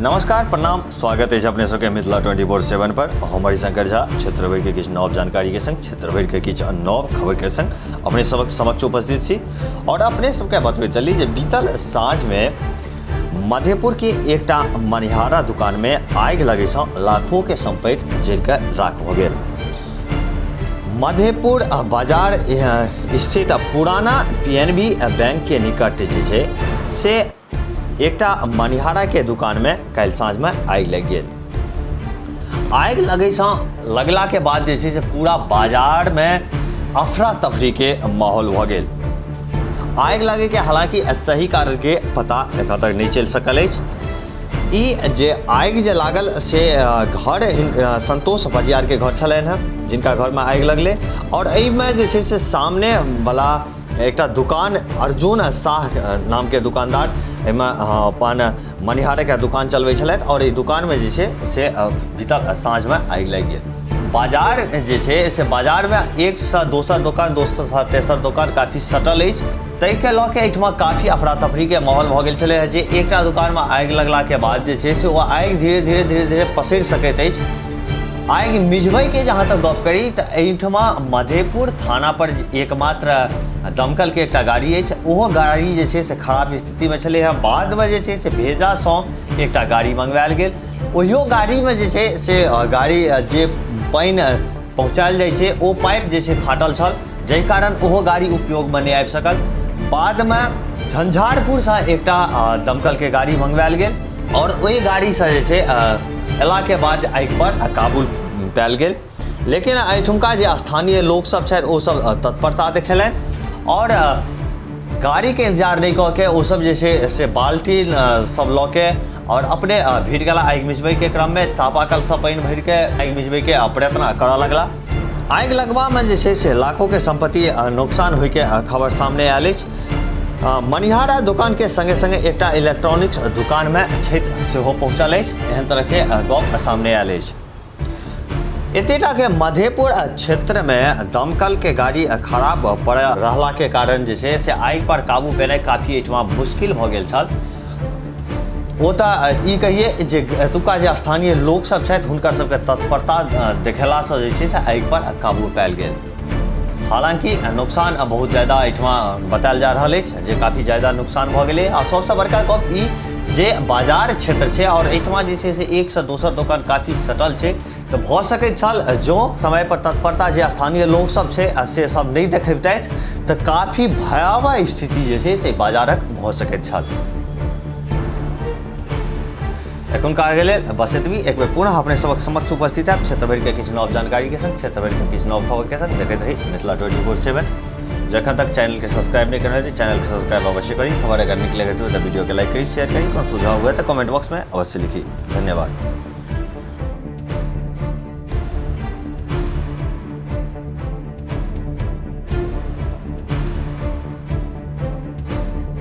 नमस्कार, प्रणाम, स्वागत है अपने सबके मिथिला 24/7 पर। हम हरिशंकर झा क्षेत्र भर के किछु नव जानकारी के संग क्षेत्र भर के किछु नव खबर के संग अपने सबक समक्ष उपस्थित छी और अपने सबके बतबै चली जे बीतल साँझ में मधेपुर के एकटा मनिहारा दुकान में आगि लगे से लाखों के संपत्ति जरि के राख भ गेल। मधेपुर बाजार स्थित पुराना पीएनबी बैंक के निकट जे छै से एकटा मनिहारा के दुकान में कल साँझ में आगि लग गई। आगि लगे से लगला के बाद जे छै से पूरा बाजार में अफरा तफरी के माहौल भ गेल। आगि लगे के हालांकि सही कारण के पता एखन तक नहीं चल सकल अछि। ई जे आगि जे लागल से घर संतोष बजियार के घर छलनि हैं, जिनका घर में आगि लगले और एहि में जे छै से सामने वाला एकटा दुकान अर्जुन शाह नाम के दुकानदार एहिमे अपन मनिहारे के दुकान चलबै छलथि और ई दुकान में जे छै से बीतल साँझ में आगि लागि गेल। बाजार जे छै से बाजार में एक से दोसर दुकान, दोसर से तेसर दुकान काफी सटल अछि। ताहि के लऽ के एहिठमा काफी अफरा तफरी के माहौल भऽ गेल छलै जे एकटा दुकान में आगि लगला के बाद जे छै से ओ आगि धीरे धीरे पसरि सकैत अछि। आगि मिझबै के जहाँ तक गप करी तो एहिठमा मधेपुर थाना पर एकमात्र दमकल के एकटा गाड़ी अछि, ओहो गाड़ी जे छै से खराब स्थिति में छलै है। बाद में जे छै से भेजा सँ एकटा गाड़ी मंगवायल गेल। ओहियो गाड़ी में जे छै से गाड़ी जे पानि पहुँचायल जाइ छै ओ पाइप जे छै फाटल छल, जाहि कारण ओहो गाड़ी उपयोग में नहि आबि सकल। बाद में झंझारपुर से एकटा दमकल के गाड़ी मंगवायल गेल और ओहि गाड़ी से जे छै एला के बाद आगि पर काबू पायल गेल। लेकिन एहिठुमका जे स्थानीय लोक सब छथि ओ सब तत्परता देखेलनि और गाड़ी के इंतजार नहीं कऽ के ओ सब जे छै से बाल्टीन सब लऽ के और अपने भीड़ गेला आगि मिझबै के क्रम में चापाकल से पानि भरि के आगि मिझबै के प्रयत्न करऽ लगला। आगि लगबा में जे छै से लाखों के संपत्ति नुकसान होइ के खबर सामने आयल अछि। मनिहारा दुकान के संगे संगे एकटा इलेक्ट्रॉनिक्स दुकान में क्षति सेहो पहुँचल अछि। एहन तरह के गप सामने आयल अछि। एतेटा के मधेपुर क्षेत्र में दमकल के गाड़ी खराब पड़ रहला के कारण जे छै से आगि पर काबू पेनाइ काफी एहिठमा मुश्किल भऽ गेल छल। ओ तऽ ई कहिए जे एतुका जे स्थानीय लोक सब छथि हुनकर सबके तत्परता देखेला से जे छै से आगि पर काबू पायल गेल। हालांकि नुकसान बहुत ज़्यादा एहिठमा बतायल जा रहल अछि जे काफ़ी ज़्यादा नुकसान भऽ गेलै। आ सबसे बड़का गप ई जे बाजार क्षेत्र छै और एहिठमा जे छै से एक से दोसर दुकान काफ़ी सटल छै, तो भऽ सकैत छल जो समय पर तत्परता जे स्थानीय लोक सब छै से सब नहीं देखबितथि तऽ काफ़ी भयावह स्थिति जे छै से बाजारक भऽ सकैत छल। एखुनका लेल बस एतबी। एक बेर पुनः अपने सबक समक्ष उपस्थित है क्षेत्र भर के किछु नव जानकारी के संग क्षेत्र भर के किछु नव खबर के संग देखैत रही मिथिला 24/7। जखन तक चैनल के सब्सक्राइब नहीं करने चैनल के सब्सक्राइब अवश्य करी। खबर अगर नीक लगे तो वीडियो के लाइक करी, शेयर करी। कोनो सुझाव हुए तो कमेंट बॉक्स में अवश्य लिखी। धन्यवाद।